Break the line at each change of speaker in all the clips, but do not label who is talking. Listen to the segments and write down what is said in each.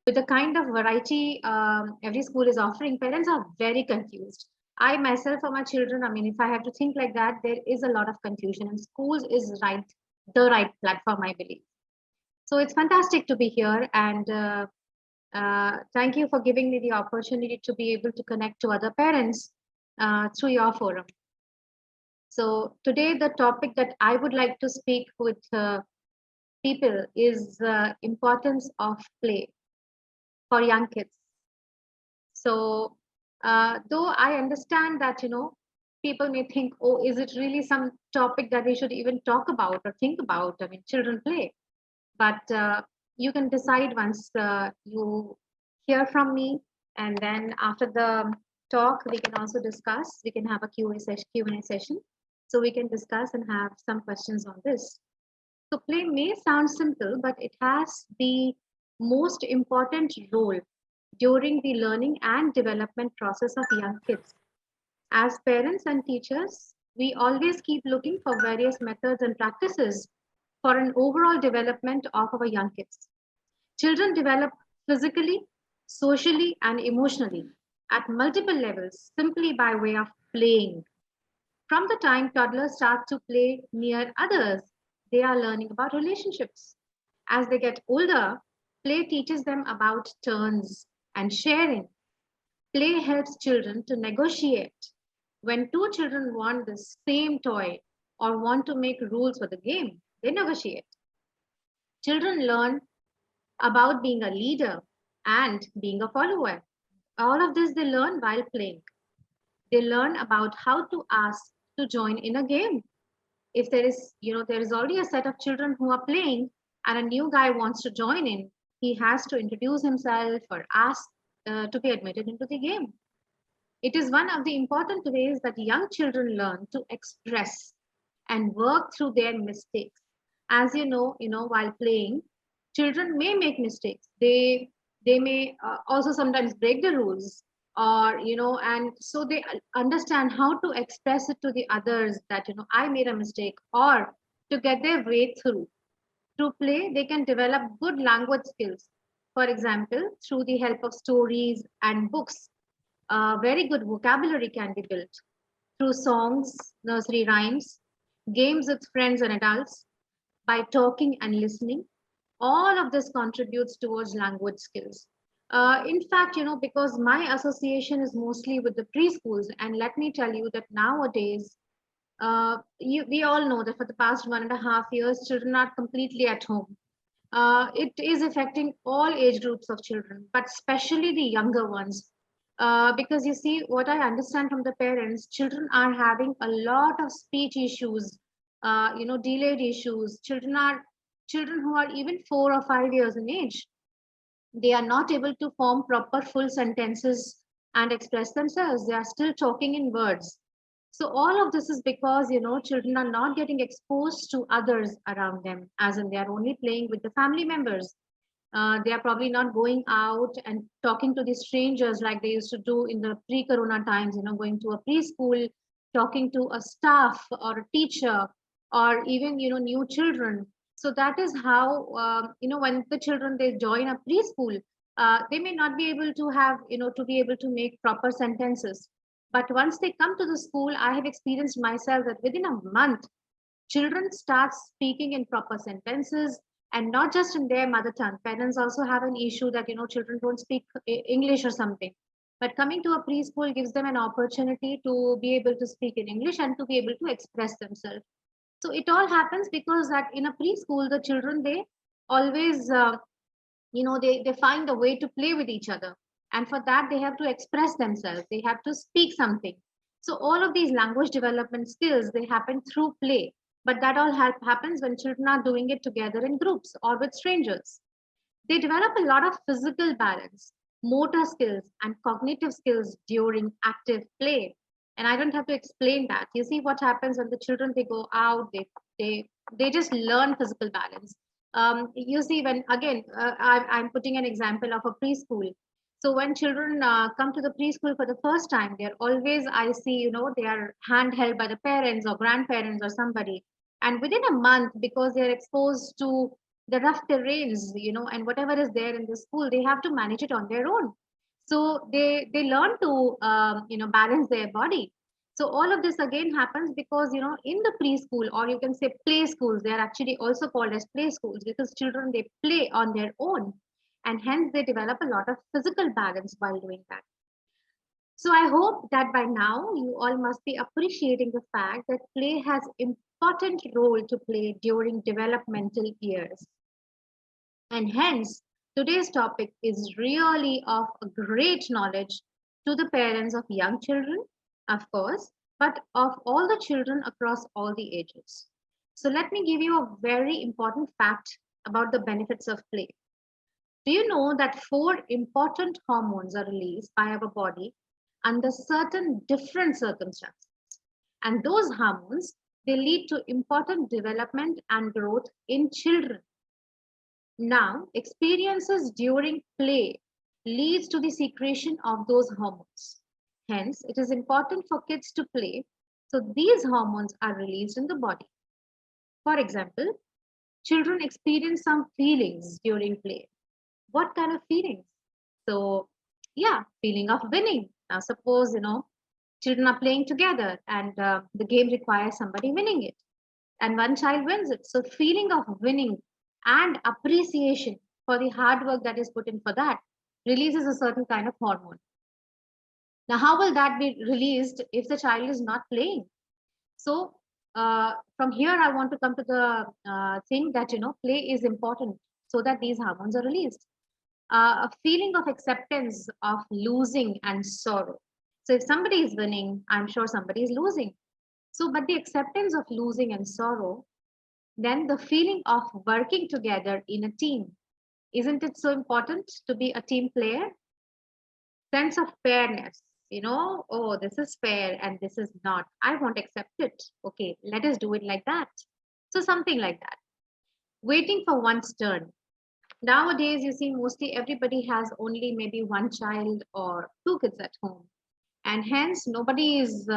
with the kind of variety every school is offering, parents are very confused. I myself, for my children, I mean, if I have to think like that, there is a lot of confusion, and schools is the right platform, I believe. So it's fantastic to be here, and thank you for giving me the opportunity to be able to connect to other parents through your forum. So today, the topic that I would like to speak with people is importance of play for young kids. So, though I understand that, people may think, oh, is it really some topic that we should even talk about or think about? I mean, children play. But you can decide once you hear from me. And then after the talk, we can also discuss. We can have a Q&A session. So we can discuss and have some questions on this. So play may sound simple, but it has the most important role during the learning and development process of young kids. As parents and teachers, we always keep looking for various methods and practices for an overall development of our young kids. Children develop physically, socially, and emotionally at multiple levels simply by way of playing. From the time toddlers start to play near others, they are learning about relationships. As they get older, play teaches them about turns and sharing. Play helps children to negotiate. When two children want the same toy or want to make rules for the game, they negotiate. Children learn about being a leader and being a follower. All of this they learn while playing. They learn about how to ask to join in a game. If there is already a set of children who are playing and a new guy wants to join in, he has to introduce himself or ask to be admitted into the game. It is one of the important ways that young children learn to express and work through their mistakes. As while playing, children may make mistakes. They may also sometimes break the rules, or and so they understand how to express it to the others that I made a mistake, or to get their way through. Through play, they can develop good language skills. For example, through the help of stories and books, very good vocabulary can be built through songs, nursery rhymes, games with friends and adults, by talking and listening. All of this contributes towards language skills. In fact, because my association is mostly with the preschools, and let me tell you that nowadays, we all know that for the past 1.5 years, children are completely at home. It is affecting all age groups of children, but especially the younger ones. Because you see, what I understand from the parents, children are having a lot of speech issues, delayed issues. Children who are even 4 or 5 years in age. They are not able to form proper full sentences and express themselves. They are still talking in words. So all of this is because children are not getting exposed to others around them, as in they are only playing with the family members. They are probably not going out and talking to the strangers like they used to do in the pre-corona times, going to a preschool, talking to a staff or a teacher, or even new children. So that is how when the children they join a preschool, they may not be able to have to be able to make proper sentences. But once they come to the school, I have experienced myself that within a month, children start speaking in proper sentences, and not just in their mother tongue. Parents also have an issue that children don't speak English or something. But coming to a preschool gives them an opportunity to be able to speak in English and to be able to express themselves. So it all happens because that in a preschool, the children they always they find a way to play with each other, and for that they have to express themselves. They have to speak something. So all of these language development skills they happen through play, but that all happens when children are doing it together in groups or with strangers. They develop a lot of physical balance, motor skills, and cognitive skills during active play. And I don't have to explain that. You see what happens when the children they go out, they just learn physical balance. You see, when again, I'm putting an example of a preschool. So when children come to the preschool for the first time, they're always, I see, they are handheld by the parents or grandparents or somebody. And within a month, because they're exposed to the rough terrains, and whatever is there in the school, they have to manage it on their own. So they learn to balance their body. So all of this again happens because in the preschool, or you can say play schools, they are actually also called as play schools because children, they play on their own, and hence they develop a lot of physical balance while doing that. So I hope that by now you all must be appreciating the fact that play has important role to play during developmental years. And hence, today's topic is really of a great knowledge to the parents of young children, of course, but of all the children across all the ages. So let me give you a very important fact about the benefits of play. Do you know that four important hormones are released by our body under certain different circumstances? And those hormones, they lead to important development and growth in children. Now, experiences during play leads to the secretion of those hormones. Hence, it is important for kids to play, so these hormones are released in the body. For example, children experience some feelings during play. What kind of feelings? So, yeah, feeling of winning. Now, suppose, children are playing together and the game requires somebody winning it, and one child wins it. So, feeling of winning and appreciation for the hard work that is put in for that releases a certain kind of hormone. Now, how will that be released if the child is not playing? So, from here, I want to come to the thing that, play is important so that these hormones are released. A feeling of acceptance of losing and sorrow. So, if somebody is winning, I'm sure somebody is losing. So, but the acceptance of losing and sorrow, then the feeling of working together in a team. Isn't it so important to be a team player? Sense of fairness, oh, this is fair and this is not. I won't accept it. Okay, let us do it like that. So, something like that. Waiting for one's turn. Nowadays, you see, mostly everybody has only maybe one child or two kids at home. And hence, nobody is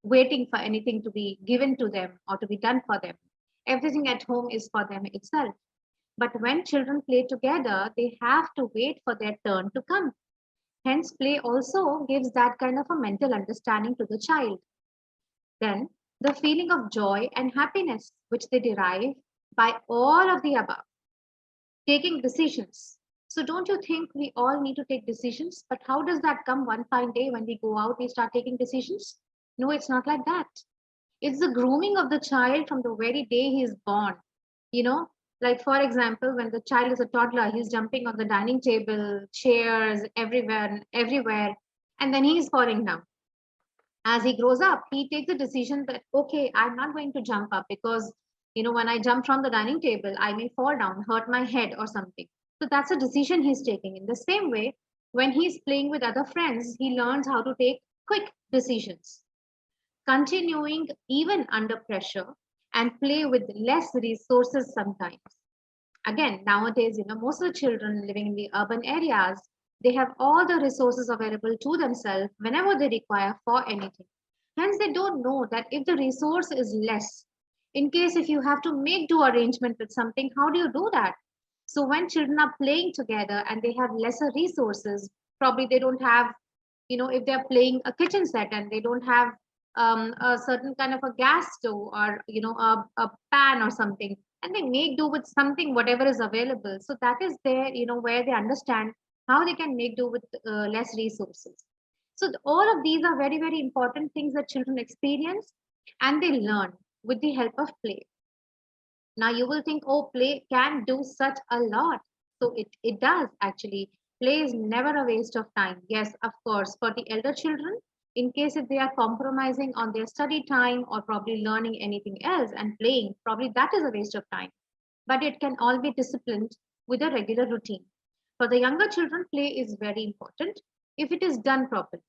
waiting for anything to be given to them or to be done for them. Everything at home is for them itself. But when children play together, they have to wait for their turn to come. Hence, play also gives that kind of a mental understanding to the child. Then, the feeling of joy and happiness, which they derive by all of the above. Taking decisions. So, don't you think we all need to take decisions? But how does that come one fine day when we go out, we start taking decisions? No, it's not like that. It's the grooming of the child from the very day he is born. You know, like for example, when the child is a toddler, he's jumping on the dining table, chairs, everywhere, and then he is falling down. As he grows up, he takes the decision that, okay, I'm not going to jump up because, when I jump from the dining table, I may fall down, hurt my head or something. So that's a decision he's taking. In the same way, when he's playing with other friends, he learns how to take quick decisions, continuing even under pressure and play with less resources sometimes. Again, nowadays, most of the children living in the urban areas, they have all the resources available to themselves whenever they require for anything. Hence, they don't know that if the resource is less, in case if you have to make do arrangement with something, how do you do that? So when children are playing together and they have lesser resources, probably they don't have, if they're playing a kitchen set and they don't have a certain kind of a gas stove or, a pan or something, and they make do with something whatever is available. So that is there, where they understand how they can make do with less resources. So all of these are very, very important things that children experience and they learn with the help of play. Now you will think, oh, play can do such a lot. So it does actually. Play is never a waste of time. Yes, of course, for the elder children, in case if they are compromising on their study time or probably learning anything else and playing, probably that is a waste of time. But it can all be disciplined with a regular routine. For the younger children, play is very important if it is done properly.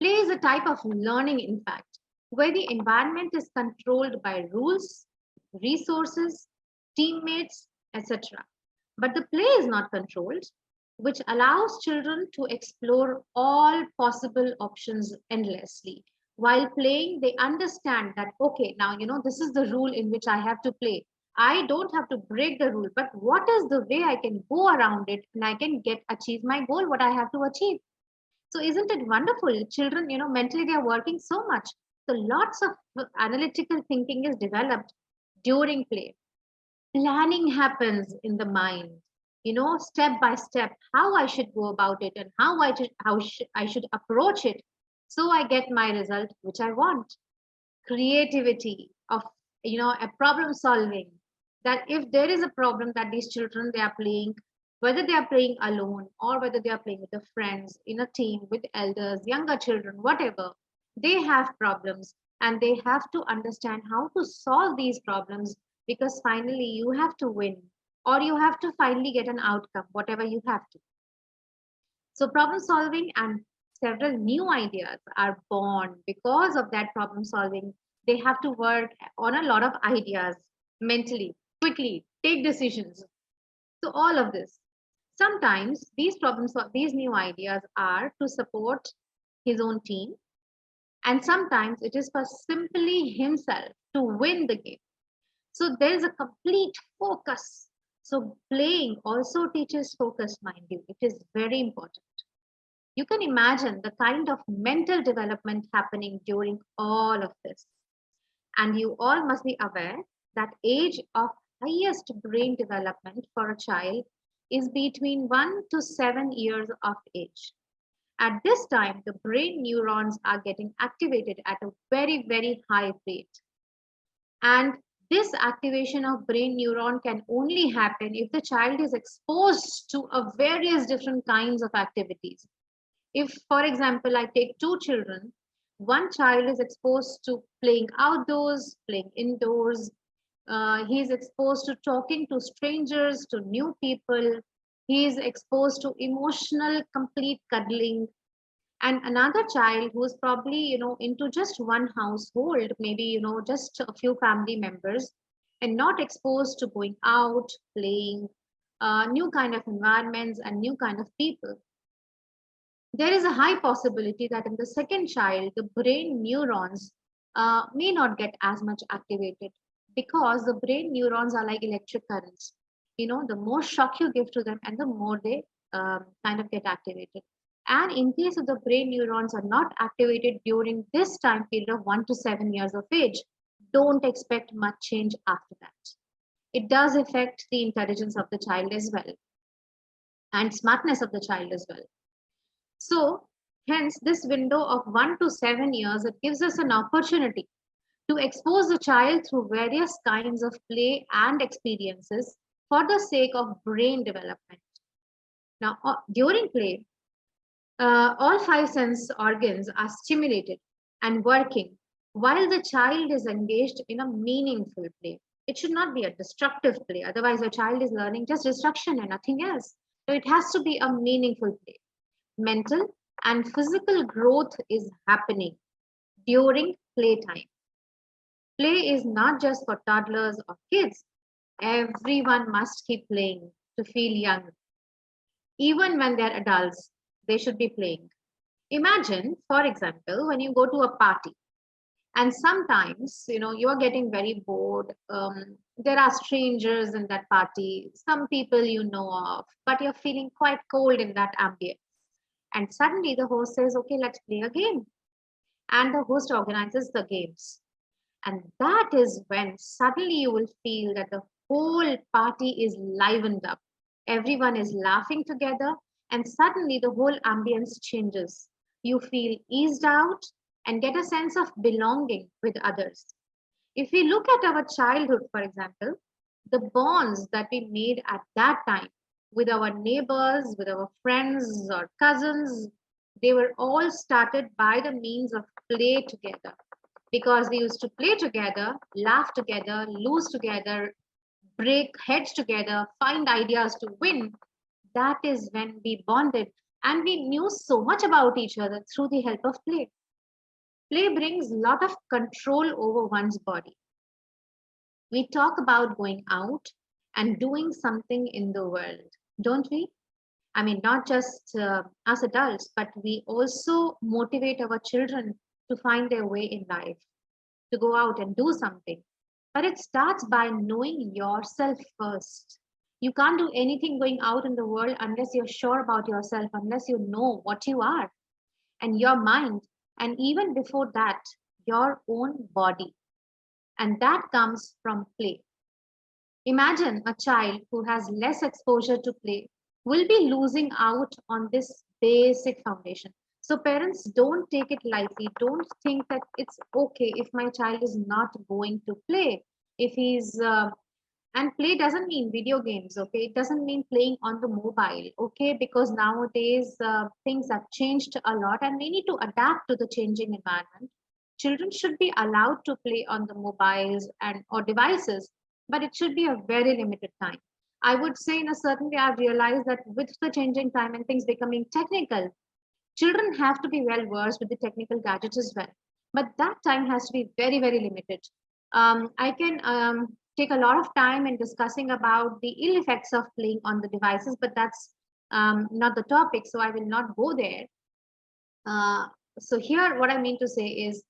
Play is a type of learning, in fact, where the environment is controlled by rules, resources, teammates, etc. But the play is not controlled, which allows children to explore all possible options endlessly. While playing, they understand that, okay, now, this is the rule in which I have to play. I don't have to break the rule, but what is the way I can go around it and I can achieve my goal, what I have to achieve. So isn't it wonderful? Children, mentally they are working so much. So lots of analytical thinking is developed during play. Planning happens in the mind, step by step, how I should go about it and I should approach it so I get my result which I want. Creativity of, a problem solving, that if there is a problem that these children they are playing, whether they are playing alone or whether they are playing with the friends in a team with elders, younger children, whatever, they have problems and they have to understand how to solve these problems, because finally you have to win or you have to finally get an outcome, whatever you have to. So problem solving and several new ideas are born because of that problem solving. They have to work on a lot of ideas mentally, quickly, take decisions. So all of this. Sometimes these new ideas are to support his own team, and sometimes it is for simply himself to win the game. So there is a complete focus. So playing also teaches focus, mind you. It is very important. You can imagine the kind of mental development happening during all of this. And you all must be aware that age of highest brain development for a child is between 1 to 7 years of age. At this time, the brain neurons are getting activated at a very, very high rate. And this activation of brain neuron can only happen if the child is exposed to a various different kinds of activities. If, for example, I take two children, one child is exposed to playing outdoors, playing indoors. He is exposed to talking to strangers, to new people. He is exposed to emotional, complete cuddling. And another child who is probably, into just one household, maybe, just a few family members, and not exposed to going out, playing, new kind of environments and new kind of people. There is a high possibility that in the second child, the brain neurons may not get as much activated, because the brain neurons are like electric currents. The more shock you give to them, and the more they kind of get activated. And in case of the brain neurons are not activated during this time period of 1 to 7 years of age, don't expect much change after that. It does affect the intelligence of the child as well, and smartness of the child as well. So, hence, this window of 1 to 7 years, it gives us an opportunity to expose the child through various kinds of play and experiences for the sake of brain development. Now, during play, all five sense organs are stimulated and working while the child is engaged in a meaningful play. It should not be a destructive play, otherwise, a child is learning just destruction and nothing else. So, it has to be a meaningful play. Mental and physical growth is happening during playtime. Play is not just for toddlers or kids. Everyone must keep playing to feel young. Even when they're adults, they should be playing. Imagine, for example, when you go to a party and sometimes, you are getting very bored. There are strangers in that party, some people you know of, but you're feeling quite cold in that ambience. And suddenly the host says, okay, let's play a game. And the host organizes the games. And that is when suddenly you will feel that the whole party is livened up. Everyone is laughing together, and suddenly the whole ambience changes. You feel eased out and get a sense of belonging with others. If we look at our childhood, for example, the bonds that we made at that time with our neighbors, with our friends or cousins, they were all started by the means of play together, because we used to play together, laugh together, lose together, break heads together, find ideas to win. That is when we bonded and we knew so much about each other through the help of play. Play brings a lot of control over one's body. We talk about going out and doing something in the world, don't we? I mean, not just us adults, but we also motivate our children to find their way in life, to go out and do something. But it starts by knowing yourself first. You can't do anything going out in the world unless you're sure about yourself, unless you know what you are and your mind, and even before that, your own body. And that comes from play. Imagine a child who has less exposure to play will be losing out on this basic foundation. So, parents, don't take it lightly. Don't think that it's okay if my child is not going to play. If he's and play doesn't mean video games, okay? It doesn't mean playing on the mobile, okay? Because nowadays things have changed a lot and we need to adapt to the changing environment. Children should be allowed to play on the mobiles and or devices, but it should be a very limited time. I would say in a certain way, I've realized that with the changing time and things becoming technical, children have to be well versed with the technical gadgets as well. But that time has to be very, very limited. I can take a lot of time in discussing about the ill effects of playing on the devices, but that's not the topic, so I will not go there. Uh, so here, what I mean to say is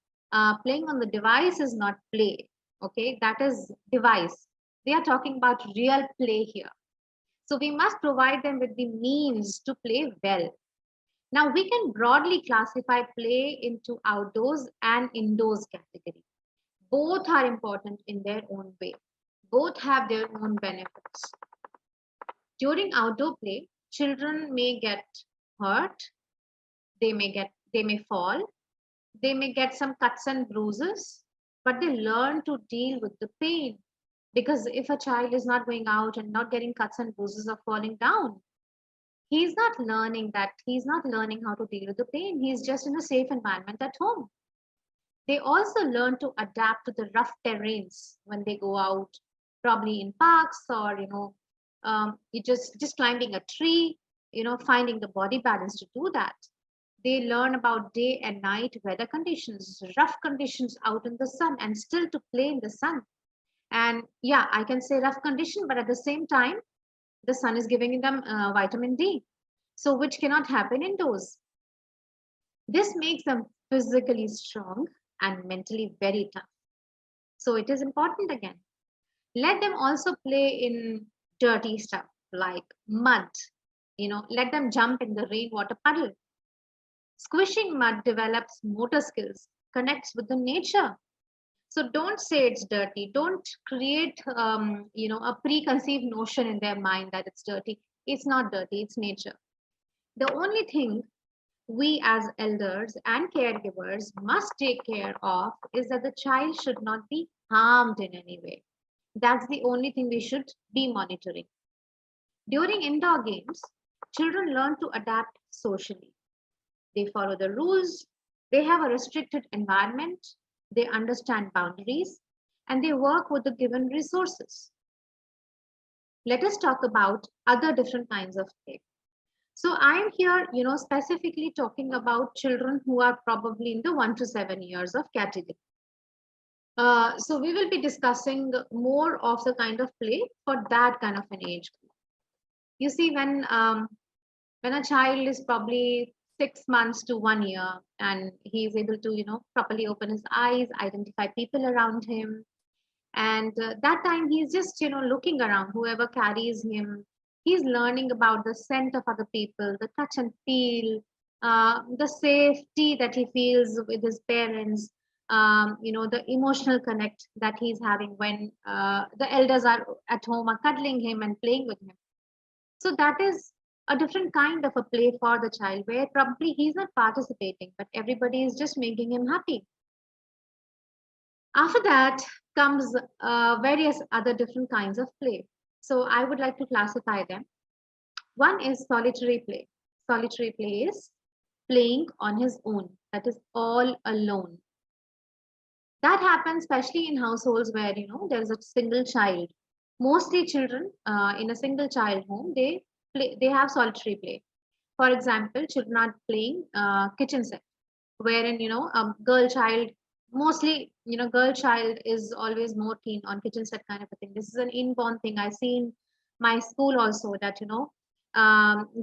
playing on the device is not play. Okay, that is device. They are talking about real play here. So we must provide them with the means to play well. Now we can broadly classify play into outdoors and indoors category. Both are important in their own way. Both have their own benefits. During outdoor play, children may get hurt, they may fall, they may get some cuts and bruises, but they learn to deal with the pain. Because if a child is not going out and not getting cuts and bruises or falling down, he's not learning that, he's not learning how to deal with the pain. He's just in a safe environment at home. They also learn to adapt to the rough terrains when they go out, probably in parks or you just climbing a tree, finding the body balance to do that. They learn about day and night weather conditions, rough conditions out in the sun, and still to play in the sun. And yeah, I can say rough condition, but at the same time, the sun is giving them vitamin D, so which cannot happen indoors. This makes them physically strong and mentally very tough. So it is important again. Let them also play in dirty stuff like mud. Let them jump in the rainwater puddle. Squishing mud develops motor skills, connects with the nature. So don't say it's dirty. Don't create, a preconceived notion in their mind that it's dirty. It's not dirty. It's nature. The only thing we as elders and caregivers must take care of is that the child should not be harmed in any way. That's the only thing we should be monitoring. During indoor games, children learn to adapt socially. They follow the rules, they have a restricted environment, they understand boundaries, and they work with the given resources. Let us talk about other different kinds of play. So I'm here, specifically talking about children who are probably in the 1 to 7 years of category. So we will be discussing more of the kind of play for that kind of an age group. You see, when a child is probably 6 months to 1 year and he is able to, properly open his eyes, identify people around him, and that time he's just, looking around, whoever carries him. He's learning about the scent of other people, the touch and feel, the safety that he feels with his parents, the emotional connect that he's having when the elders are at home, are cuddling him and playing with him. So that is a different kind of a play for the child where probably he's not participating, but everybody is just making him happy. After that comes various other different kinds of play. So I would like to classify them. One is solitary play. Solitary play is playing on his own, that is all alone. That happens especially in households where there is a single child. Mostly children in a single child home, they have solitary play. For example, children are playing kitchen set, wherein girl child, mostly girl child is always more keen on kitchen set kind of a thing. This is an inborn thing I see in my school also, that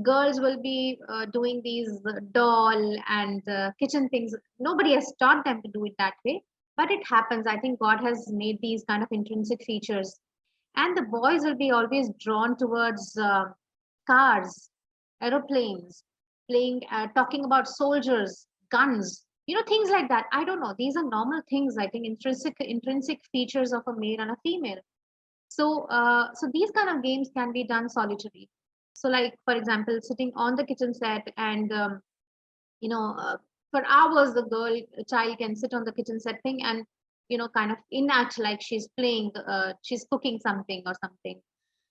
girls will be doing these doll and kitchen things. Nobody has taught them to do it that way, But it happens. I think God has made these kind of intrinsic features, and the boys will be always drawn towards cars, aeroplanes, playing, talking about soldiers, guns, things like that. I don't know. These are normal things. I think intrinsic features of a male and a female. So these kind of games can be done solitary. So, like for example, sitting on the kitchen set and you know uh, for hours the child can sit on the kitchen setting and kind of enact like she's playing, she's cooking something or something.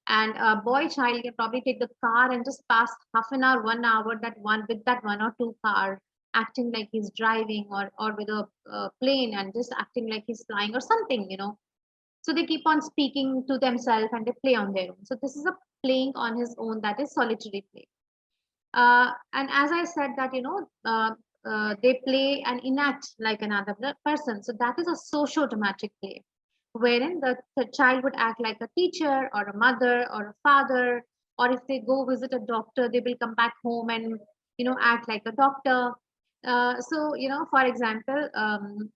And a boy child can probably take the car and just pass half an hour, 1 hour, that one with that one or two car, acting like he's driving, or with a plane and just acting like he's flying or something. So they keep on speaking to themselves and they play on their own. So this is a playing on his own, that is solitary play. And as I said that they play and enact like another person, so that is a socio-dramatic play, wherein the child would act like a teacher or a mother or a father, or if they go visit a doctor they will come back home and act like a doctor. So for example,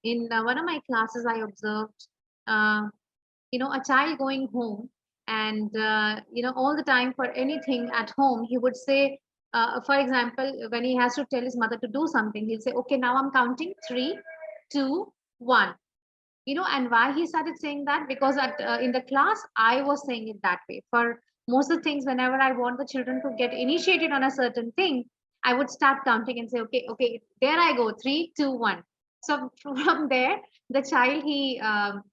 in one of my classes I observed uh, a child going home, and all the time for anything at home he would say, for example, when he has to tell his mother to do something, he'll say, okay, now I'm counting 3, 2, 1. And why he started saying that? Because in the class I was saying it that way. For most of the things, whenever I want the children to get initiated on a certain thing, I would start counting and say, okay, okay, there I go, 3, 2, 1. So from there, the child, he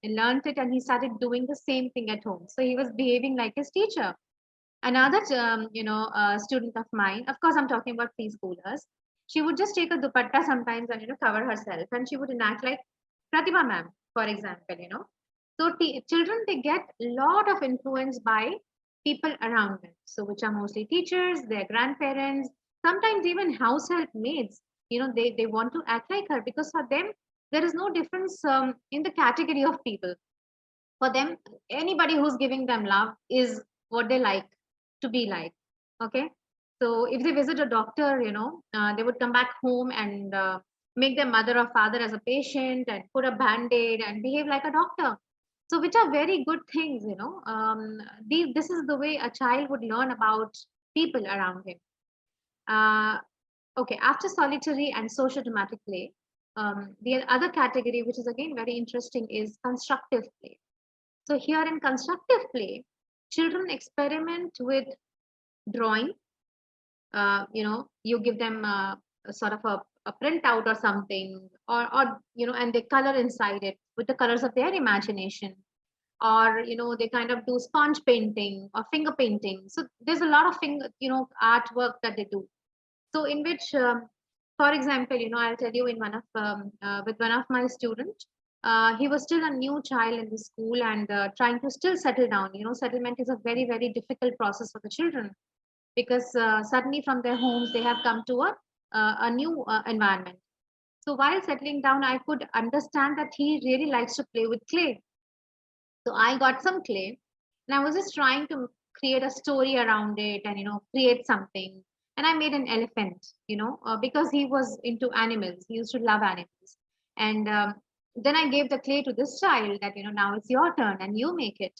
learned it and he started doing the same thing at home. So he was behaving like his teacher. Another student of mine, of course I'm talking about preschoolers, she would just take a dupatta sometimes and cover herself, and she would enact like Pratibha ma'am, for example. So children, they get a lot of influence by people around them, so which are mostly teachers, their grandparents, sometimes even house help maids. They want to act like her, because for them there is no difference in the category of people. For them, anybody who's giving them love is what they like to be like. Okay. So if they visit a doctor, they would come back home and make their mother or father as a patient and put a band-aid and behave like a doctor. So which are very good things. This is the way a child would learn about people around him. uh, okay, after solitary and social dramatic play, the other category, which is again very interesting, is constructive play. So here in constructive play, children experiment with drawing. You give them a sort of a printout or something, or and they color inside it with the colors of their imagination. Or they kind of do sponge painting or finger painting. So there's a lot of artwork that they do. So in which, for example, I'll tell you, in one of with one of my students, he was still a new child in the school and trying to still settle down. Settlement is a very, very difficult process for the children, because suddenly from their homes they have come to a new environment. So while settling down, I could understand that he really likes to play with clay. So I got some clay and I was just trying to create a story around it and, create something. And I made an elephant, because he was into animals. He used to love animals. And then I gave the clay to this child that, now it's your turn and you make it.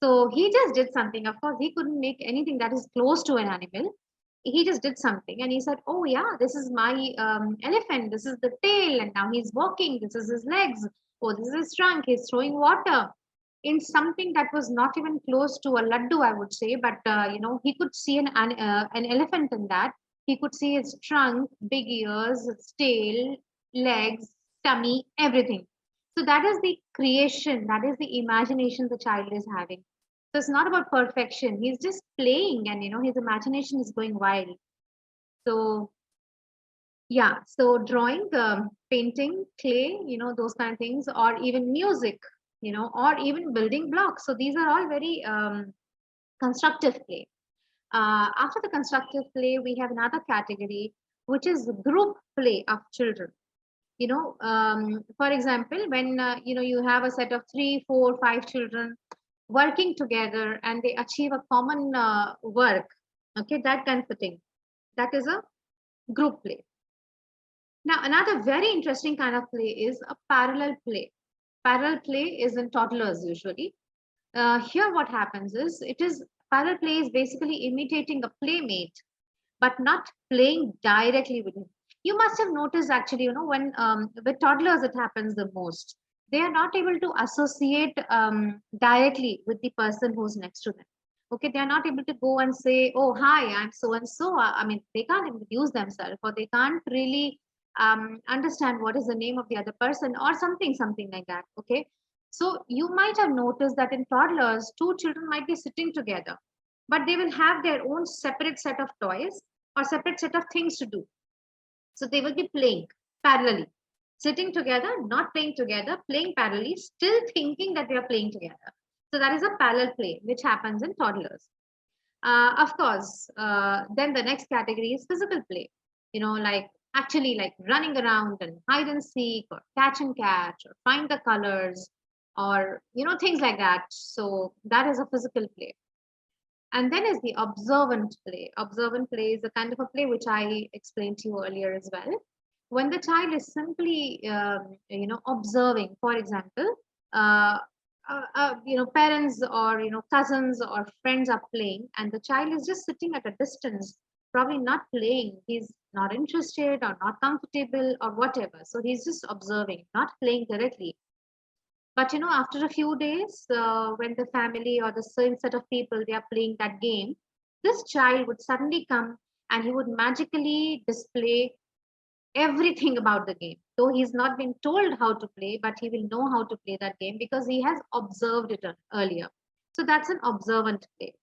So he just did something. Of course, he couldn't make anything that is close to an animal. He just did something and he said, oh, yeah, this is my elephant. This is the tail. And now he's walking. This is his legs. Oh, this is his trunk. He's throwing water in something that was not even close to a laddu, I would say. But, he could see an elephant in that. He could see its trunk, big ears, its tail, legs, tummy, everything. So that is the creation, that is the imagination the child is having. So it's not about perfection. He's just playing and his imagination is going wild. So yeah, so drawing, painting, clay, those kind of things, or even music, or even building blocks. So these are all very constructive play. After the constructive play, we have another category, which is group play of children. For example, when you have a set of 3, 4, 5 children working together and they achieve a common work, okay, that kind of thing, that is a group play. Now another very interesting kind of play is a parallel play. Parallel play is in toddlers usually. Here, what happens is parallel play is basically imitating a playmate, but not playing directly with him. You must have noticed actually, when with toddlers it happens the most. They are not able to associate directly with the person who's next to them. Okay, they are not able to go and say, "Oh, hi, I'm so and so." I mean, they can't introduce themselves, or they can't really understand what is the name of the other person, or something like that. Okay, so you might have noticed that in toddlers, two children might be sitting together, but they will have their own separate set of toys or separate set of things to do. So they will be playing parallelly, sitting together, not playing together, playing parallelly, still thinking that they are playing together. So that is a parallel play, which happens in toddlers. Of course, then the next category is physical play. Like actually like running around and hide and seek or catch and catch or find the colors or things like that. So that is a physical play. And then is the observant play. Observant play is a kind of a play which I explained to you earlier as well. When the child is simply, observing, for example, uh, parents or cousins or friends are playing, and the child is just sitting at a distance, probably not playing. He's not interested or not comfortable or whatever. So he's just observing, not playing directly. But after a few days, when the family or the same set of people they are playing that game, this child would suddenly come and he would magically display everything about the game. Though he's not been told how to play, but he will know how to play that game because he has observed it earlier. So that's an observant play.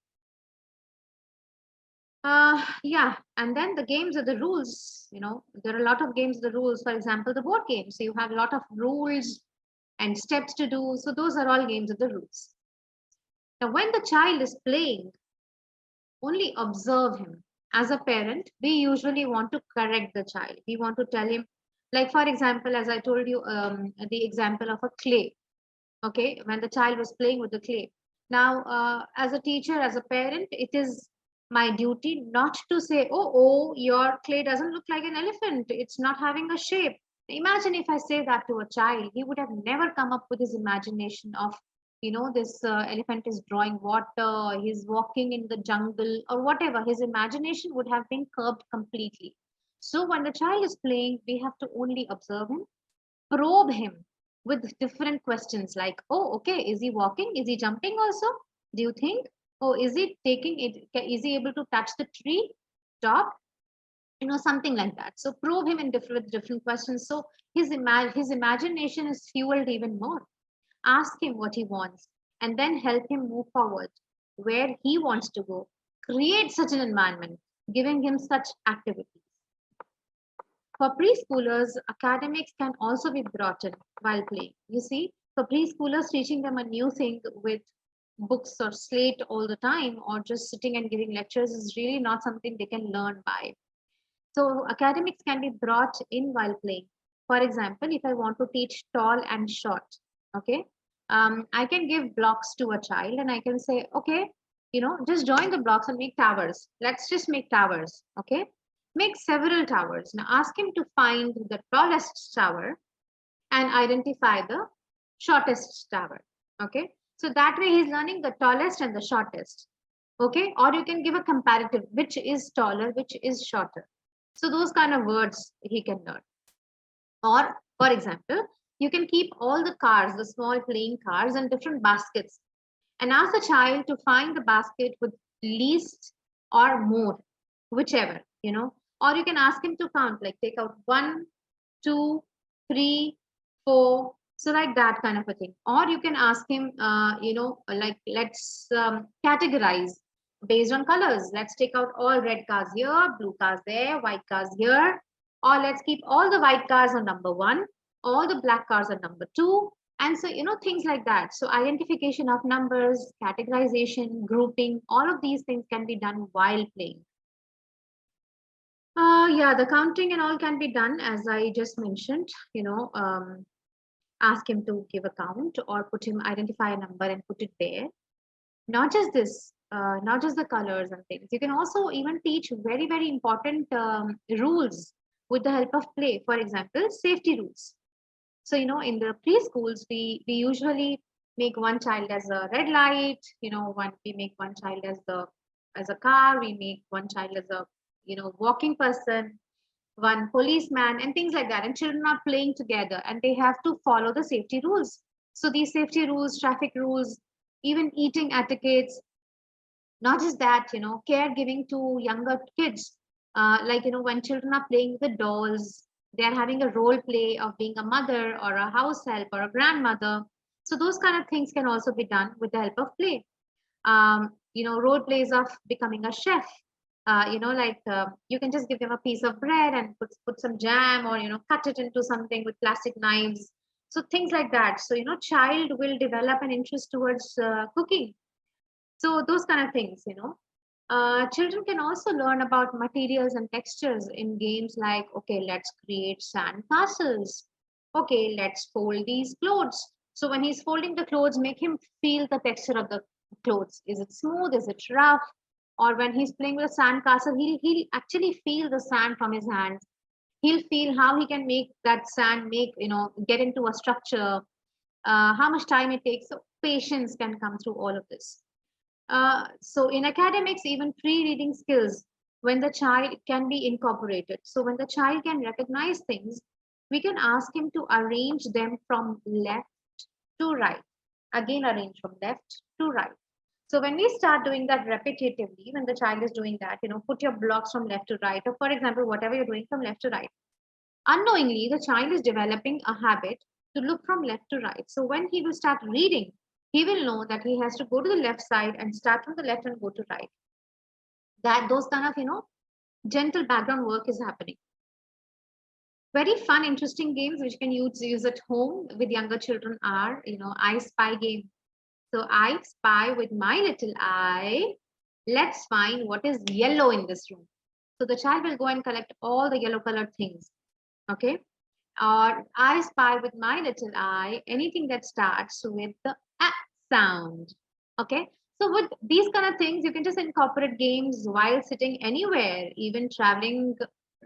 Yeah, and then the games are the rules. There are a lot of games, the rules. For example, the board game. So you have a lot of rules and steps to do. So those are all games of the rules. Now, when the child is playing, only observe him. As a parent, we usually want to correct the child. We want to tell him, like, for example, as I told you, the example of a clay. Okay, when the child was playing with the clay. Now, as a teacher, as a parent, it is my duty not to say, oh, your clay doesn't look like an elephant. It's not having a shape. Imagine if I say that to a child, he would have never come up with his imagination of, this elephant is drawing water, he's walking in the jungle, or whatever. His imagination would have been curbed completely. So when the child is playing, we have to only observe him, probe him with different questions like, oh, okay, is he walking? Is he jumping also? Do you think? Oh, is he taking it? Is he able to touch the tree top? Something like that. So probe him in different questions. So his imagination is fueled even more. Ask him what he wants and then help him move forward where he wants to go. Create such an environment, giving him such activities. For preschoolers, academics can also be brought in while playing. You see, for preschoolers, teaching them a new thing with books or slate all the time, or just sitting and giving lectures, is really not something they can learn by. So, academics can be brought in while playing. For example, if I want to teach tall and short, okay, I can give blocks to a child and I can say, okay, just join the blocks and make towers. Let's just make towers, okay? Make several towers. Now ask him to find the tallest tower and identify the shortest tower. Okay. So that way he's learning the tallest and the shortest. Okay. Or you can give a comparative, which is taller, which is shorter. So those kind of words he can learn. Or, for example, you can keep all the cars, the small playing cars, in different baskets and ask the child to find the basket with least or more, whichever, or you can ask him to count, like take out 1, 2, 3, 4, so like that kind of a thing. Or you can ask him, like let's categorize based on colors. Let's take out all red cars here, blue cars there, white cars here, or let's keep all the white cars on number 1, all the black cars on number 2, and so things like that. So identification of numbers, categorization, grouping, all of these things can be done while playing. Yeah, the counting and all can be done as I just mentioned. Ask him to give a count or put him identify a number and put it there. Not just this, not just the colors and things. You can also even teach very, very important rules with the help of play. For example, safety rules. So, in the preschools, we usually make one child as a red light, we make one child as a car, we make one child as a, walking person, one policeman, and things like that. And children are playing together and they have to follow the safety rules. So these safety rules, traffic rules, even eating etiquettes, not just that, caregiving to younger kids. Like, when children are playing with the dolls, they're having a role play of being a mother or a house help or a grandmother. So those kind of things can also be done with the help of play. Role plays of becoming a chef. Like you can just give them a piece of bread and put some jam, or cut it into something with plastic knives. So things like that. So child will develop an interest towards cooking. So those kind of things. Children can also learn about materials and textures in games like, okay, let's create sand castles. Okay, let's fold these clothes. So when he's folding the clothes, make him feel the texture of the clothes. Is it smooth? Is it rough? Or when he's playing with a sand castle, he'll actually feel the sand from his hands. He'll feel how he can make that sand get into a structure, how much time it takes. So patience can come through all of this. So in academics, even pre-reading skills, when the child can be incorporated. So when the child can recognize things, we can ask him to arrange them from left to right. Again, arrange from left to right. So when we start doing that repetitively, when the child is doing that, put your blocks from left to right, or for example, whatever you're doing from left to right. Unknowingly, the child is developing a habit to look from left to right. So when he will start reading, he will know that he has to go to the left side and start from the left and go to right. That those kind of gentle background work is happening. Very fun, interesting games which you can use at home with younger children are, I Spy game. So I spy with my little eye. Let's find what is yellow in this room. So the child will go and collect all the yellow colored things. Okay. Or I spy with my little eye anything that starts with the A sound. Okay. So with these kind of things, you can just incorporate games while sitting anywhere, even traveling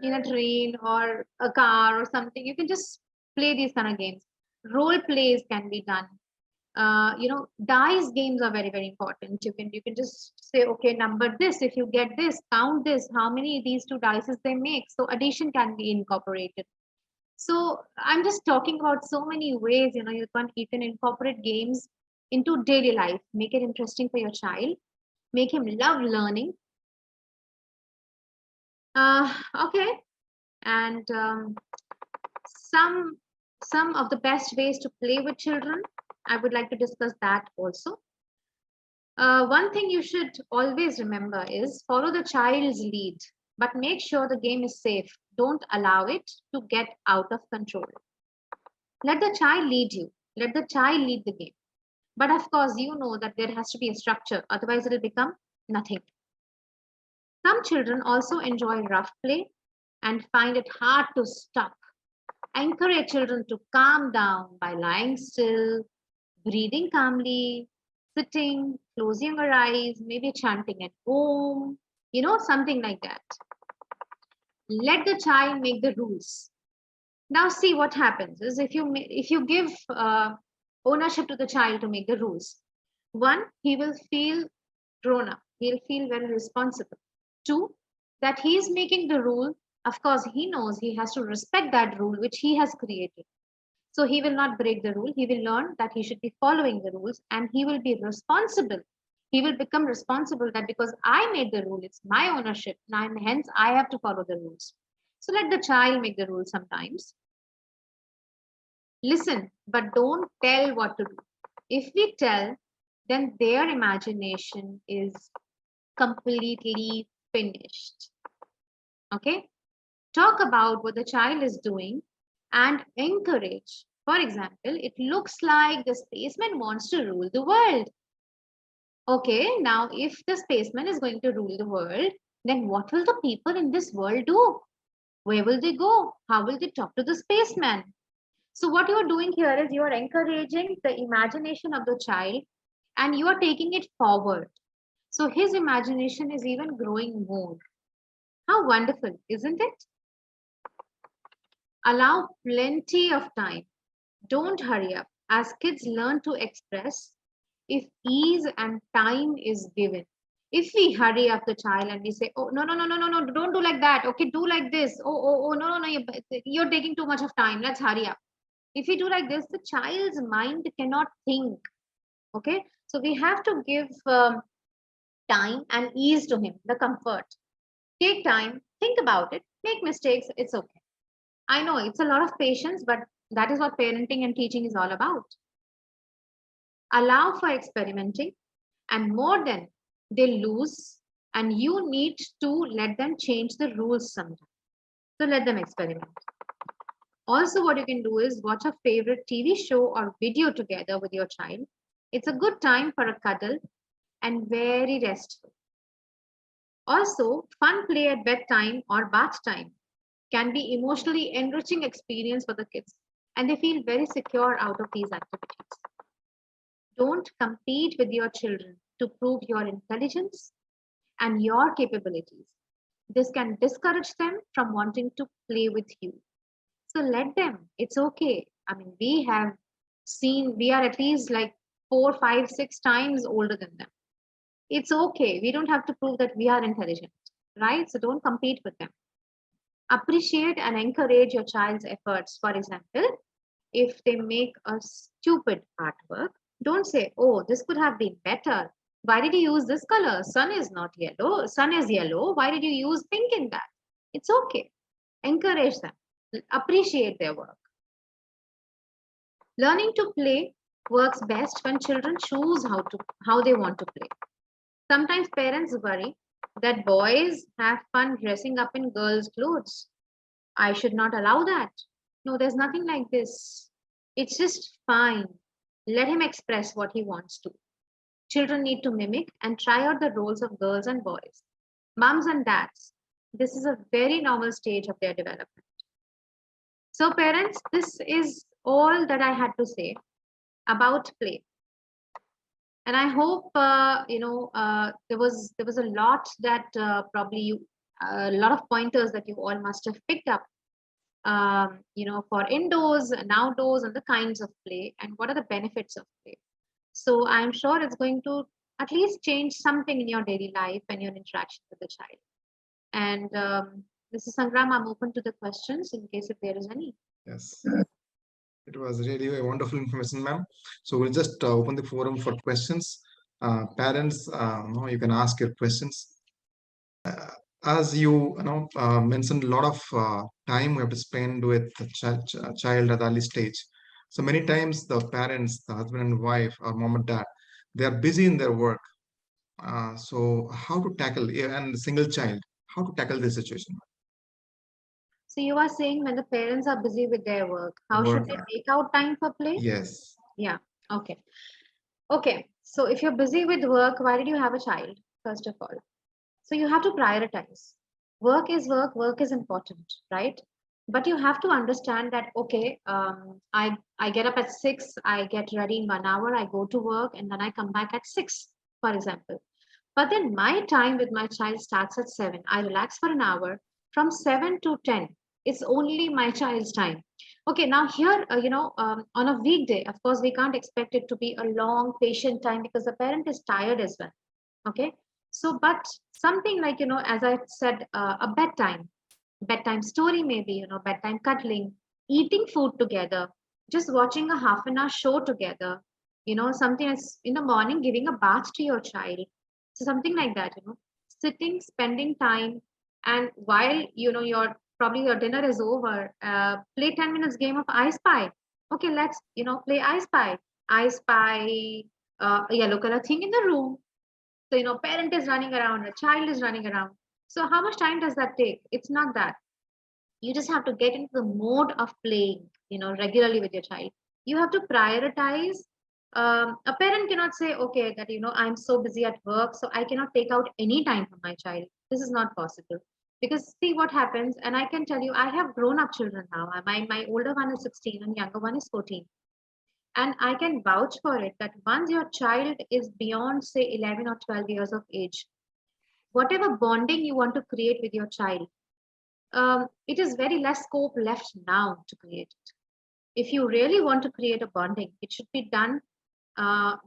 in a train or a car or something. You can just play these kind of games. Role plays can be done. Dice games are very, very important. You can just say, okay, number this. If you get this, count this. How many of these two dices they make? So addition can be incorporated. So I'm just talking about so many ways, you can incorporate games into daily life, make it interesting for your child, make him love learning. Okay, and some of the best ways to play with children, I would like to discuss that also. One thing you should always remember is follow the child's lead, but make sure the game is safe. Don't allow it to get out of control. Let the child lead you. Let the child lead the game. But of course, you know that there has to be a structure, otherwise, it'll become nothing. Some children also enjoy rough play and find it hard to stop. Encourage children to calm down by lying still, breathing calmly, sitting, closing your eyes, maybe chanting at home, something like that. Let the child make the rules. Now, see what happens is if you give ownership to the child to make the rules. One, he will feel grown up. He'll feel very responsible. Two, that he is making the rule. Of course, he knows he has to respect that rule which he has created. So he will not break the rule. He will learn that he should be following the rules and he will be responsible. He will become responsible that because I made the rule, it's my ownership. Now, hence, I have to follow the rules. So let the child make the rules sometimes. Listen, but don't tell what to do. If we tell, then their imagination is completely finished. Okay? Talk about what the child is doing and encourage. For example, it looks like the spaceman wants to rule the world. Okay, now if the spaceman is going to rule the world, then what will the people in this world do? Where will they go? How will they talk to the spaceman? So what you are doing here is you are encouraging the imagination of the child and you are taking it forward. So his imagination is even growing more. How wonderful, isn't it? Allow plenty of time. Don't hurry up. As kids learn to express, if ease and time is given. If we hurry up the child and we say, oh, no, no, no, no, no, no, don't do like that. Okay, do like this. Oh, no, no, no, you're taking too much of time. Let's hurry up. If we do like this, the child's mind cannot think. Okay, so we have to give time and ease to him, the comfort. Take time, think about it, make mistakes. It's okay. I know it's a lot of patience, but that is what parenting and teaching is all about. Allow for experimenting, and more than they lose, and you need to let them change the rules sometimes. So let them experiment. Also, what you can do is watch a favorite TV show or video together with your child. It's a good time for a cuddle and very restful. Also, fun play at bedtime or bath time can be emotionally enriching experience for the kids, and they feel very secure out of these activities. Don't compete with your children to prove your intelligence and your capabilities. This can discourage them from wanting to play with you. So let them. It's okay. I mean, we are at least like 4, 5, 6 times older than them. It's okay. We don't have to prove that we are intelligent, right? So don't compete with them. Appreciate and encourage your child's efforts. For example, if they make a stupid artwork, don't say, oh, this could have been better. Why did you use this color? Sun is not yellow. Sun is yellow. Why did you use pink in that? It's okay. Encourage them. Appreciate their work. Learning to play works best when children choose how they want to play. Sometimes parents worry that boys have fun dressing up in girls' clothes. I should not allow that. No, there's nothing like this. It's just fine. Let him express what he wants to. Children need to mimic and try out the roles of girls and boys. Mums and dads, this is a very normal stage of their development. So, parents, this is all that I had to say about play. And I hope there was a lot that probably a lot of pointers that you all must have picked up. For indoors and outdoors and the kinds of play and what are the benefits of play. So I'm sure it's going to at least change something in your daily life and your interaction with the child. And this is Sangram. I'm open to the questions in case if there is any.
Yes. It was really a wonderful information, ma'am. So we'll just open the forum for questions. Parents, you can ask your questions. As you mentioned, a lot of time we have to spend with the child at the early stage. So many times the parents, the husband and wife, or mom and dad, they are busy in their work. So how to tackle, and single child, how to tackle this situation?
So you are saying when the parents are busy with their work, how should
Work,
they take out time for play?
yes.
Yeah. Okay. Okay. So if you're busy with work, why did you have a child, first of all? So you have to prioritize. Work is work, work is important, right? But you have to understand that, okay, I get up at 6, I get ready in 1 hour, I go to work, and then I come back at 6, for example. But then my time with my child starts at 7. I relax for an hour. From 7 to 10, it's only my child's time. Okay, now here, on a weekday, of course, we can't expect it to be a long, patient time because the parent is tired as well. Okay, so but something like, as I said, a bedtime story, maybe, bedtime cuddling, eating food together, just watching a half an hour show together, something as in the morning, giving a bath to your child. So something like that, sitting, spending time, and while, your probably your dinner is over, play 10 minutes game of I Spy. Okay, let's, play I Spy. I Spy a yellow color thing in the room. So, parent is running around, a child is running around. So how much time does that take? It's not that. You just have to get into the mode of playing, regularly with your child. You have to prioritize. A parent cannot say, okay, that, I'm so busy at work, so I cannot take out any time for my child. This is not possible. Because see what happens, and I can tell you, I have grown up children now. My older one is 16 and younger one is 14. And I can vouch for it that once your child is beyond, say, 11 or 12 years of age, whatever bonding you want to create with your child, it is very less scope left now to create it. If you really want to create a bonding, it should be done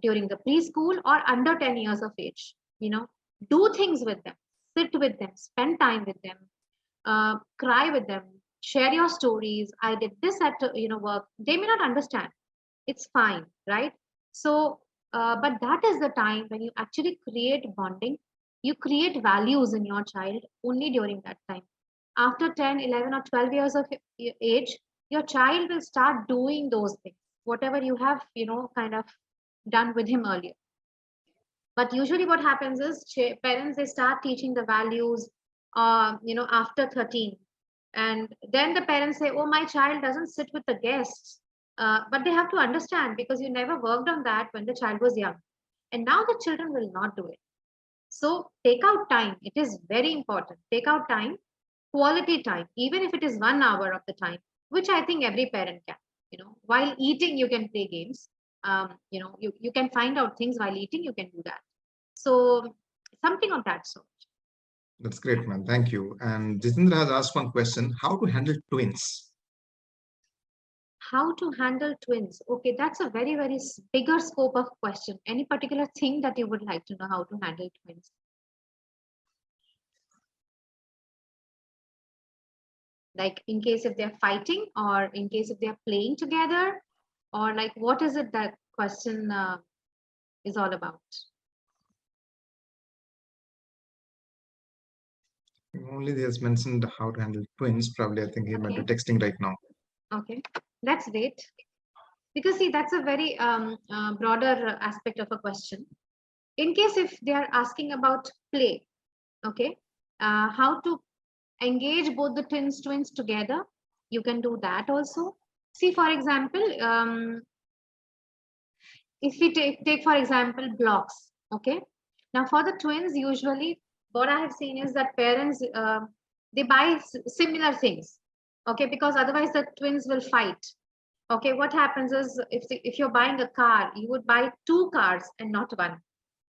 during the preschool or under 10 years of age. Do things with them, sit with them, spend time with them, cry with them, share your stories. I did this at work. They may not understand. It's fine, right? So, but that is the time when you actually create bonding. You create values in your child only during that time. After 10, 11, or 12 years of age, your child will start doing those things, whatever you have, kind of done with him earlier. But usually what happens is parents, they start teaching the values after 13, and then the parents say, oh, my child doesn't sit with the guests. But they have to understand, because you never worked on that when the child was young, and now the children will not do it. So take out time. It is very important. Take out time, quality time, even if it is 1 hour of the time, which I think every parent can. While eating, you can play games. You can find out things while eating, you can do that. So something of that sort.
That's great, man. Thank you. And Jitendra has asked one question: how to handle twins?
How to handle twins? Okay, that's a very, very bigger scope of question. Any particular thing that you would like to know how to handle twins? Like in case if they're fighting, or in case if they're playing together, or like what is it that question is all about?
Only he has mentioned how to handle twins. Probably, I think he might be texting right now.
Okay, let's wait. Because see, that's a very broader aspect of a question. In case if they are asking about play, okay, how to engage both the twins together, you can do that also. See, for example, if we take for example blocks, okay. Now for the twins, usually what I have seen is that parents they buy similar things, okay, because otherwise the twins will fight. Okay, what happens is if you're buying a car, you would buy two cars and not one.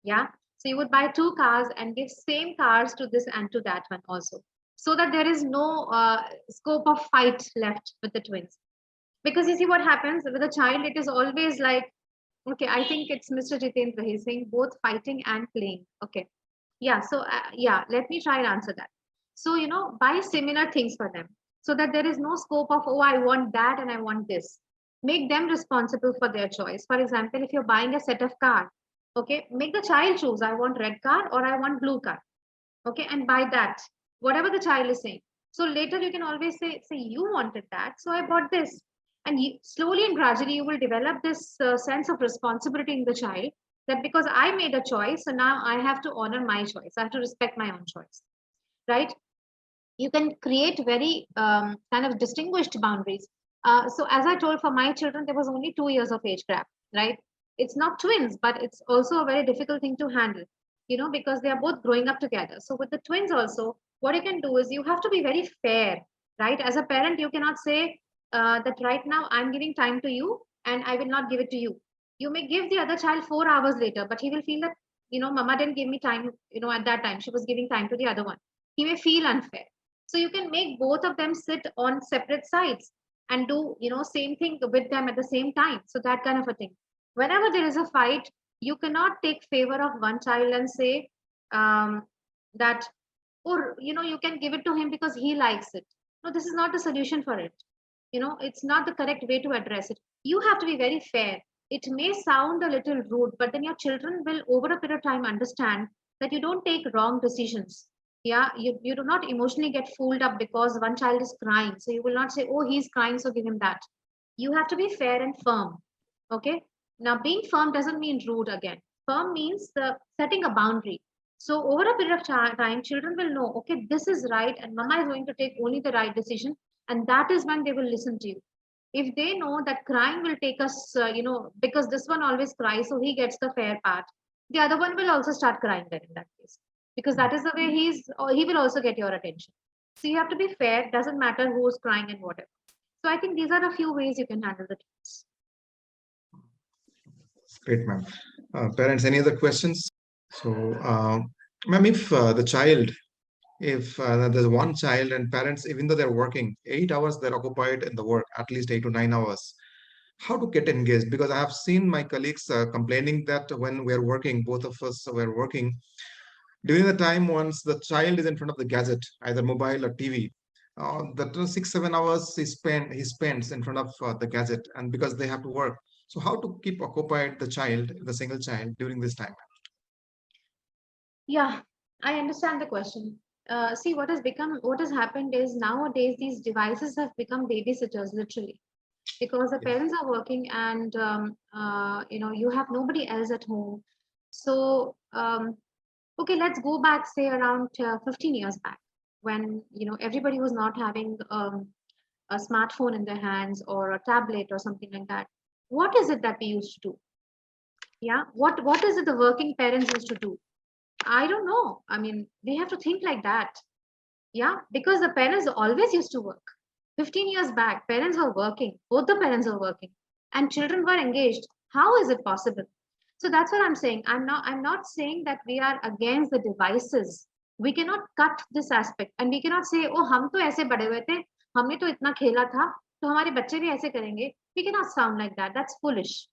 Yeah. So you would buy two cars and give same cars to this and to that one also, so that there is no scope of fight left with the twins. Because you see what happens with a child, it is always like, okay, I think it's Mr. Jitendra. He's saying both fighting and playing. Okay. Yeah. So, yeah, let me try and answer that. So, buy similar things for them, so that there is no scope of, oh, I want that and I want this. Make them responsible for their choice. For example, if you're buying a set of car, okay, make the child choose, I want red car or I want blue car. Okay. And buy that, whatever the child is saying. So later you can always say, you wanted that. So I bought this. And slowly and gradually, you will develop this sense of responsibility in the child, that because I made a choice, so now I have to honor my choice. I have to respect my own choice, right? You can create very kind of distinguished boundaries. So as I told, for my children, there was only 2 years of age gap, right? It's not twins, but it's also a very difficult thing to handle, because they are both growing up together. So with the twins also, what you can do is you have to be very fair, right? As a parent, you cannot say that right now I'm giving time to you and I will not give it to you. You may give the other child 4 hours later, but he will feel that, mama didn't give me time, at that time. She was giving time to the other one. He may feel unfair. So you can make both of them sit on separate sides and do, same thing with them at the same time. So that kind of a thing. Whenever there is a fight, you cannot take favor of one child and say that, or, you can give it to him because he likes it. No, this is not the solution for it. It's not the correct way to address it. You have to be very fair. It may sound a little rude, but then your children will, over a period of time, understand that you don't take wrong decisions. Yeah, you do not emotionally get fooled up because one child is crying. So you will not say, oh, he's crying, so give him that. You have to be fair and firm. Okay. Now, being firm doesn't mean rude again. Firm means the setting a boundary. So over a period of time, children will know, okay, this is right, and mama is going to take only the right decision, and that is when they will listen to you. If they know that crying will take us, because this one always cries, so he gets the fair part, the other one will also start crying then in that case, because that is the way he will also get your attention. So you have to be fair. Doesn't matter who's crying and whatever. So I think these are a few ways you can handle the things.
Great, ma'am. Parents, any other questions? So, ma'am, if the child, if there's one child and parents, even though they're working 8 hours, they're occupied in the work, at least 8 to 9 hours. how to get engaged, because I have seen my colleagues complaining that when we're working, both of us were working, during the time once the child is in front of the gadget, either mobile or TV, that 6 7 hours he spends in front of the gadget, and because they have to work. So how to keep occupied the child, the single child, during this time?
Yeah, I understand the question. See, what has happened is nowadays these devices have become babysitters, literally, because the
Yes.
parents are working and you have nobody else at home. So okay, let's go back, say around 15 years back, when everybody was not having a smartphone in their hands or a tablet or something like that. What is it that we used to do? Yeah, what is it the working parents used to do? I don't know. I mean, we have to think like that. Yeah, because the parents always used to work. 15 years back, parents were working, both the parents were working, and children were engaged. How is it possible? So that's what I'm saying. I'm not saying that we are against the devices. We cannot cut this aspect and we cannot say, oh, हम तो ऐसे बड़े हुए थे, हमने तो इतना खेला था, तो हमारे बच्चे भी ऐसे करेंगे. We cannot sound like that. That's foolish.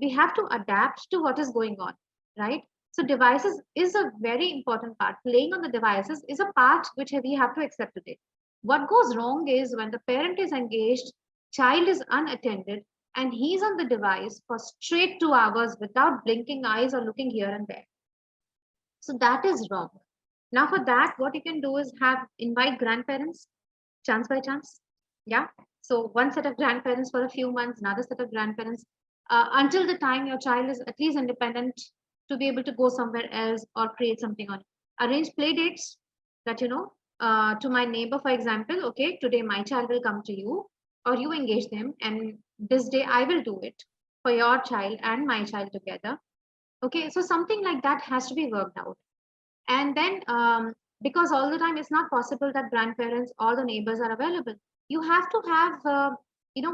We have to adapt to what is going on, right? So devices is a very important part. Playing on the devices is a part which we have to accept today. What goes wrong is when the parent is engaged, child is unattended, and he's on the device for straight 2 hours without blinking eyes or looking here and there. So that is wrong. Now for that, what you can do is have invite grandparents, chance by chance. Yeah. So one set of grandparents for a few months, another set of grandparents, until the time your child is at least independent to be able to go somewhere else or create something on it. Arrange play dates that, to my neighbor, for example, okay, today my child will come to you or you engage them, and this day I will do it for your child and my child together. Okay, so something like that has to be worked out. And then because all the time it's not possible that grandparents or the neighbors are available, you have to have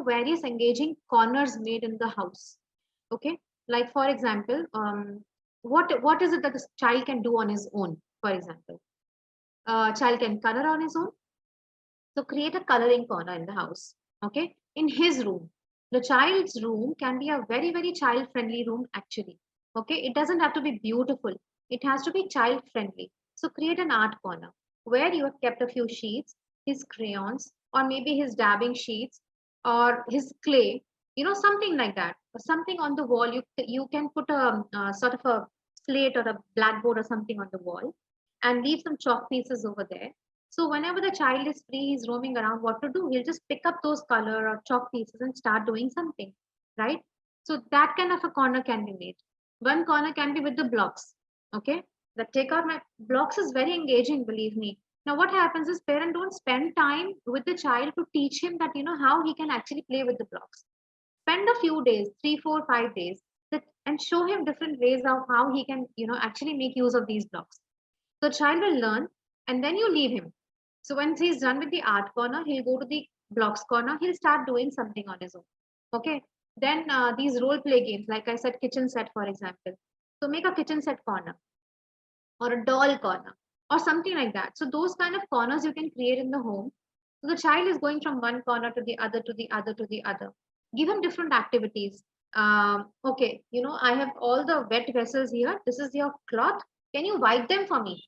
various engaging corners made in the house. Okay, like for example, what is it that the child can do on his own? For example, child can color on his own, so create a coloring corner in the house. Okay, in his room, the child's room can be a very very child friendly room actually. Okay, it doesn't have to be beautiful, it has to be child friendly. So create an art corner where you have kept a few sheets, his crayons, or maybe his dabbing sheets, or his clay, something like that, or something on the wall. You can put a sort of a slate or a blackboard or something on the wall, and leave some chalk pieces over there. So whenever the child is free, he's roaming around, what to do? He'll just pick up those color or chalk pieces and start doing something, right? So that kind of a corner can be made. One corner can be with the blocks. Okay. The take out my blocks is very engaging, believe me. Now what happens is parents don't spend time with the child to teach him that how he can actually play with the blocks. Spend a few days, 3 4 5 days, and show him different ways of how he can actually make use of these blocks. So child will learn, and then you leave him. So once he's done with the art corner, he'll go to the blocks corner. He'll start doing something on his own. Okay. Then these role play games, like I said, kitchen set, for example. So make a kitchen set corner or a doll corner or something like that. So those kind of corners you can create in the home. So the child is going from one corner to the other, to the other, to the other. Give him different activities. Okay, I have all the wet vessels here. This is your cloth. Can you wipe them for me?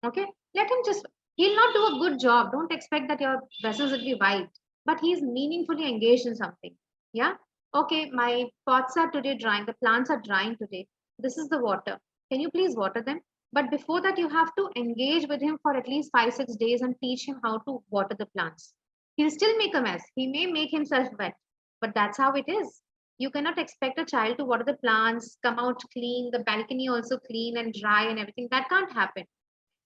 Okay, let him just, he'll not do a good job. Don't expect that your vessels will be wiped, but he's meaningfully engaged in something. Yeah. Okay, my pots are today drying, the plants are drying today. This is the water. Can you please water them? But before that, you have to engage with him for at least 5 6 days and teach him how to water the plants. He'll still make a mess, he may make himself wet, but that's how it is. You cannot expect a child to water the plants, come out clean, the balcony also clean and dry and everything. That can't happen.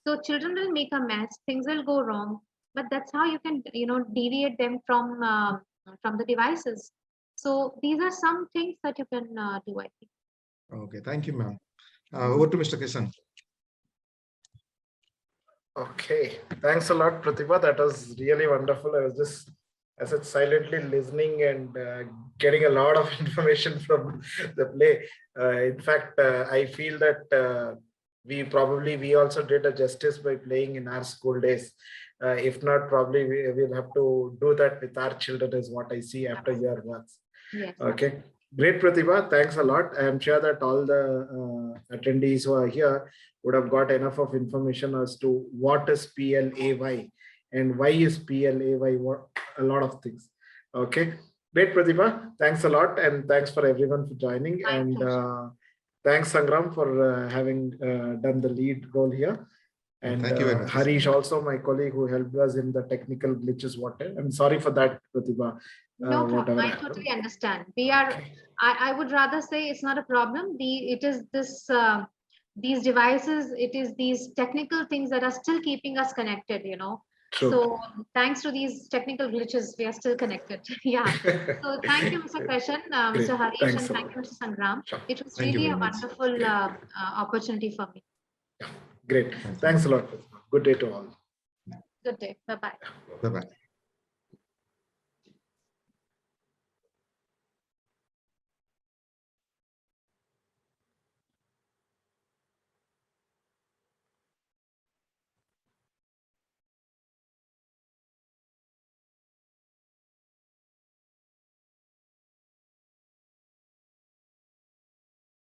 So children will make a mess, things will go wrong, but that's how you can, deviate them from the devices. So these are some things that you can do, I think.
Okay, thank you, ma'am. Over to Mr. Kishan.
Okay, thanks a lot, Pratibha. That was really wonderful. I was just, I said, silently listening and getting a lot of information from the play. In fact, I feel that we also did a justice by playing in our school days. If not, probably we'll have to do that with our children, is what I see after your words.
Yes.
Okay. Great, Pratibha. Thanks a lot. I am sure that all the attendees who are here would have got enough of information as to what is PLAY and why is PLAY, what a lot of things. Okay. Great, Pratibha. Thanks a lot. And thanks for everyone for joining.
My
And
pleasure.
thanks, Sangram, for having done the lead role here. And
Thank you very much.
Harish, also my colleague who helped us in the technical glitches. I'm sorry for that, Pratibha.
No problem.
Whatever
I
happened.
totally understand. We are.
Okay.
I would rather say it's not a problem. It is this. These devices. It is these technical things that are still keeping us connected.
True.
So thanks to these technical glitches, we are still connected. Yeah. So thank you, Mr. Krishan,
Great.
Mr. Harish,
Thanks
and
a
thank
lot.
you, Mr. Sangram.
Sure.
It was
Thank you
really a
very much.
wonderful opportunity for me.
Great.
Thank you.
Thanks a lot. Good day to all.
Good day. Bye bye.
Bye-bye.